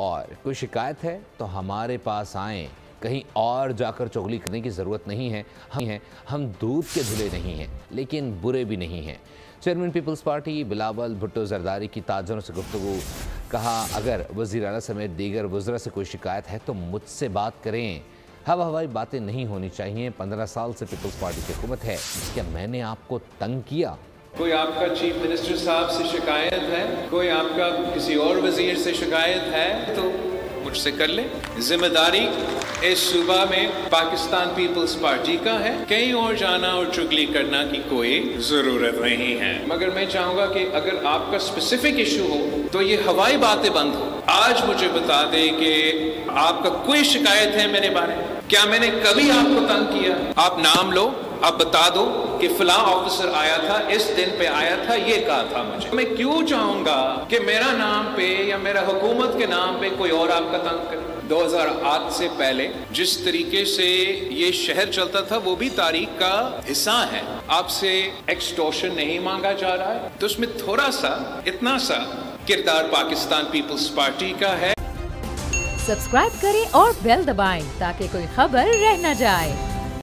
اور کوئی شکایت ہے تو ہمارے پاس آئیں، کہیں اور جا کر چغلی کرنے کی ضرورت نہیں ہے۔ ہم دودھ کے دھلے نہیں ہیں لیکن برے بھی نہیں ہیں۔ چیئرمین پیپلز پارٹی بلاول بھٹو زرداری کی تاجروں سے گفتگو، کہا اگر وزیر اعلیٰ سمیت دیگر وزراء سے کوئی شکایت ہے تو مجھ سے بات کریں، ہوائی باتیں نہیں ہونی چاہیے۔ 15 سال سے پیپلز پارٹی کی حکومت ہے، کیا میں نے آپ کو تنگ کیا؟ کوئی آپ کا چیف منسٹر صاحب سے شکایت ہے، کوئی آپ کا کسی اور وزیر سے شکایت ہے تو مجھ سے کر لیں۔ ذمہ داری اس صوبہ میں پاکستان پیپلز پارٹی کا ہے، کہیں اور جانا اور چگلی کرنا کی کوئی ضرورت نہیں ہے۔ مگر میں چاہوں گا کہ اگر آپ کا اسپیسیفک ایشو ہو تو یہ ہوائی باتیں بند ہو۔ آج مجھے بتا دیں کہ آپ کا کوئی شکایت ہے میرے بارے میں، کیا میں نے کبھی آپ کو تنگ کیا؟ آپ نام لو، آپ بتا دو کہ فلاں آفیسر آیا تھا، اس دن پہ آیا تھا، یہ کہا تھا مجھے۔ میں کیوں چاہوں گا کہ میرا نام پہ یا میرا حکومت کے نام پہ کوئی اور آپ کا تنگ کرے؟ 2008 سے پہلے جس طریقے سے یہ شہر چلتا تھا وہ بھی تاریخ کا حصہ ہے۔ آپ سے ایکسٹورشن نہیں مانگا جا رہا ہے تو اس میں تھوڑا سا، اتنا سا کردار پاکستان پیپلز پارٹی کا ہے۔ سبسکرائب کریں اور بیل دبائیں تاکہ کوئی خبر رہ نہ جائے۔